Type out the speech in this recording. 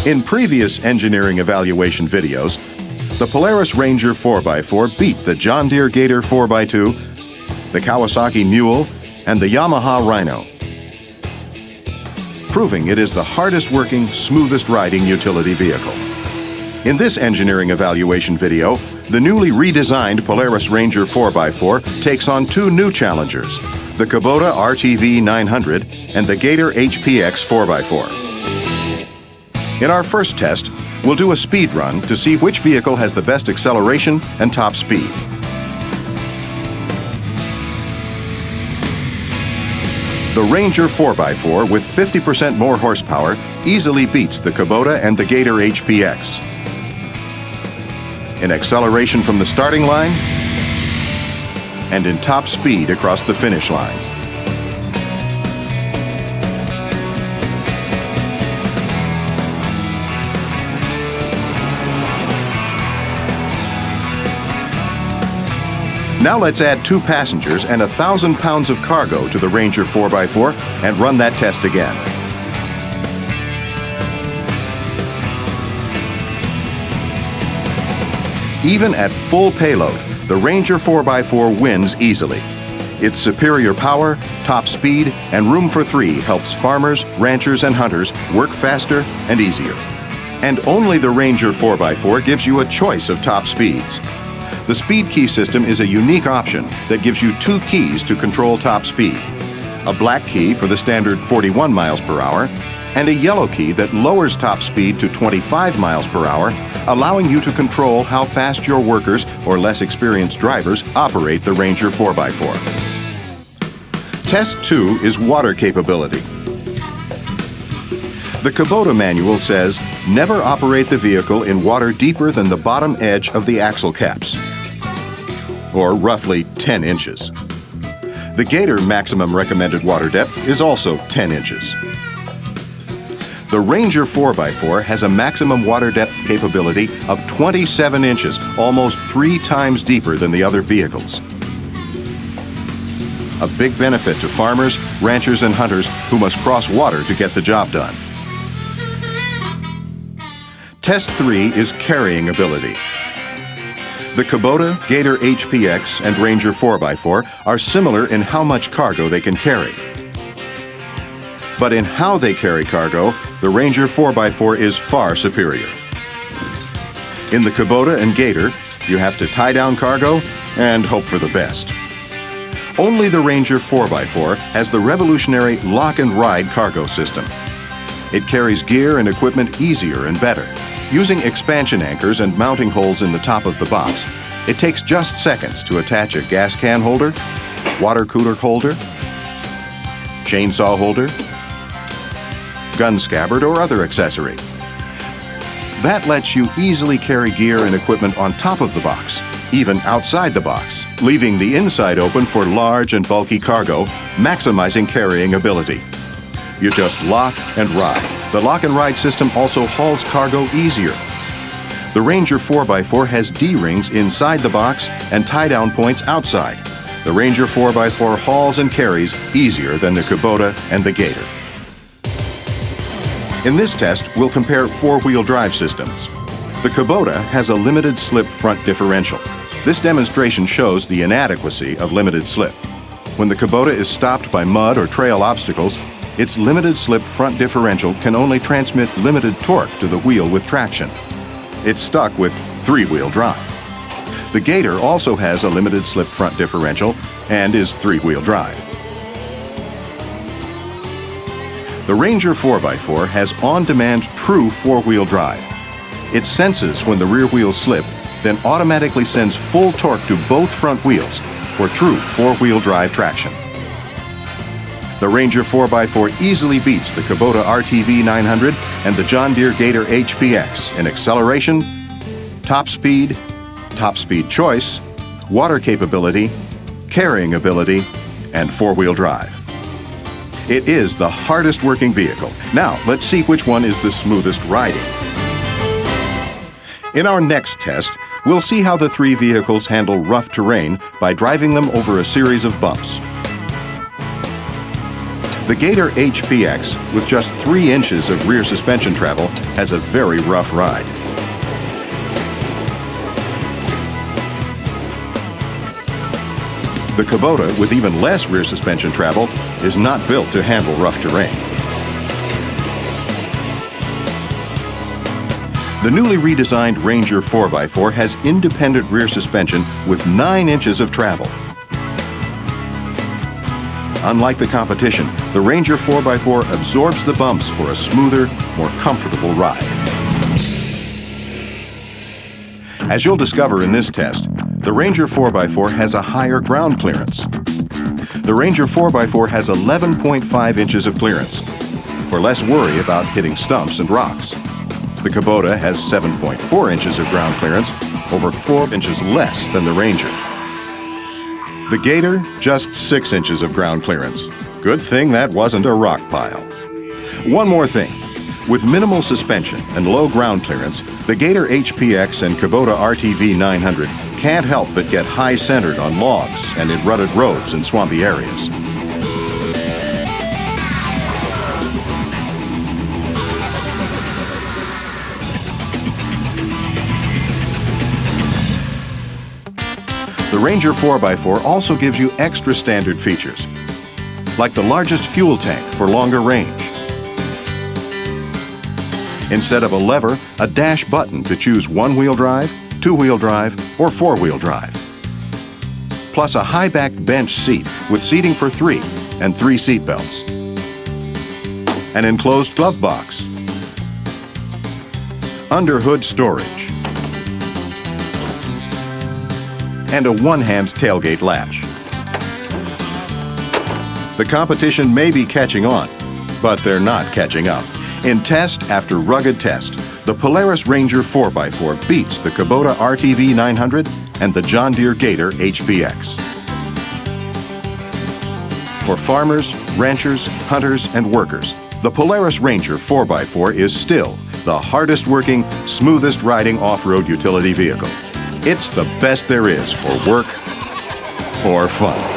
In previous engineering evaluation videos, the Polaris Ranger 4x4 beat the John Deere Gator 4x2, the Kawasaki Mule, and the Yamaha Rhino, proving it is the hardest working, smoothest riding utility vehicle. In this engineering evaluation video, the newly redesigned Polaris Ranger 4x4 takes on two new challengers, the Kubota RTV 900 and the Gator HPX 4x4. In our first test, we'll do a speed run to see which vehicle has the best acceleration and top speed. The Ranger 4x4 with 50% more horsepower easily beats the Kubota and the Gator HPX. In acceleration from the starting line and in top speed across the finish line. Now let's add 2 passengers and 1,000 pounds of cargo to the Ranger 4x4 and run that test again. Even at full payload, the Ranger 4x4 wins easily. Its superior power, top speed, and room for 3 helps farmers, ranchers, and hunters work faster and easier. And only the Ranger 4x4 gives you a choice of top speeds. The speed key system is a unique option that gives you 2 keys to control top speed. A black key for the standard 41 miles per hour and a yellow key that lowers top speed to 25 miles per hour, allowing you to control how fast your workers or less experienced drivers operate the Ranger 4x4. Test 2 is water capability. The Kubota manual says, never operate the vehicle in water deeper than the bottom edge of the axle caps, or roughly 10 inches. The Gator maximum recommended water depth is also 10 inches. The Ranger 4x4 has a maximum water depth capability of 27 inches, almost 3 times deeper than the other vehicles. A big benefit to farmers, ranchers, and hunters who must cross water to get the job done. Test 3 is carrying ability. The Kubota, Gator HPX, and Ranger 4x4 are similar in how much cargo they can carry. But in how they carry cargo, the Ranger 4x4 is far superior. In the Kubota and Gator, you have to tie down cargo and hope for the best. Only the Ranger 4x4 has the revolutionary lock and ride cargo system. It carries gear and equipment easier and better. Using expansion anchors and mounting holes in the top of the box, it takes just seconds to attach a gas can holder, water cooler holder, chainsaw holder, gun scabbard, or other accessory. That lets you easily carry gear and equipment on top of the box, even outside the box, leaving the inside open for large and bulky cargo, maximizing carrying ability. You just lock and ride. The lock and ride system also hauls cargo easier. The Ranger 4x4 has D-rings inside the box and tie-down points outside. The Ranger 4x4 hauls and carries easier than the Kubota and the Gator. In this test, we'll compare 4-wheel drive systems. The Kubota has a limited slip front differential. This demonstration shows the inadequacy of limited slip. When the Kubota is stopped by mud or trail obstacles, its limited slip front differential can only transmit limited torque to the wheel with traction. It's stuck with 3-wheel drive. The Gator also has a limited slip front differential and is 3-wheel drive. The Ranger 4x4 has on-demand true 4-wheel drive. It senses when the rear wheels slip, then automatically sends full torque to both front wheels for true 4-wheel drive traction. The Ranger 4x4 easily beats the Kubota RTV 900 and the John Deere Gator HPX in acceleration, top speed choice, water capability, carrying ability, and 4-wheel drive. It is the hardest working vehicle. Now, let's see which one is the smoothest riding. In our next test, we'll see how the 3 vehicles handle rough terrain by driving them over a series of bumps. The Gator HPX, with just 3 inches of rear suspension travel, has a very rough ride. The Kubota, with even less rear suspension travel, is not built to handle rough terrain. The newly redesigned Ranger 4x4 has independent rear suspension with 9 inches of travel. Unlike the competition, the Ranger 4x4 absorbs the bumps for a smoother, more comfortable ride. As you'll discover in this test, the Ranger 4x4 has a higher ground clearance. The Ranger 4x4 has 11.5 inches of clearance, for less worry about hitting stumps and rocks. The Kubota has 7.4 inches of ground clearance, over 4 inches less than the Ranger. The Gator, just 6 inches of ground clearance. Good thing that wasn't a rock pile. One more thing. With minimal suspension and low ground clearance, the Gator HPX and Kubota RTV 900 can't help but get high-centered on logs and in rutted roads and swampy areas. The Ranger 4x4 also gives you extra standard features, like the largest fuel tank for longer range. Instead of a lever, a dash button to choose one-wheel drive, two-wheel drive, or four-wheel drive. Plus a high-back bench seat with seating for 3 and 3 seat belts. An enclosed glove box. Under-hood storage. And a one-hand tailgate latch. The competition may be catching on, but they're not catching up. In test after rugged test, the Polaris Ranger 4x4 beats the Kubota RTV 900 and the John Deere Gator HPX. For farmers, ranchers, hunters, and workers, the Polaris Ranger 4x4 is still the hardest working, smoothest riding off-road utility vehicle. It's the best there is for work or fun.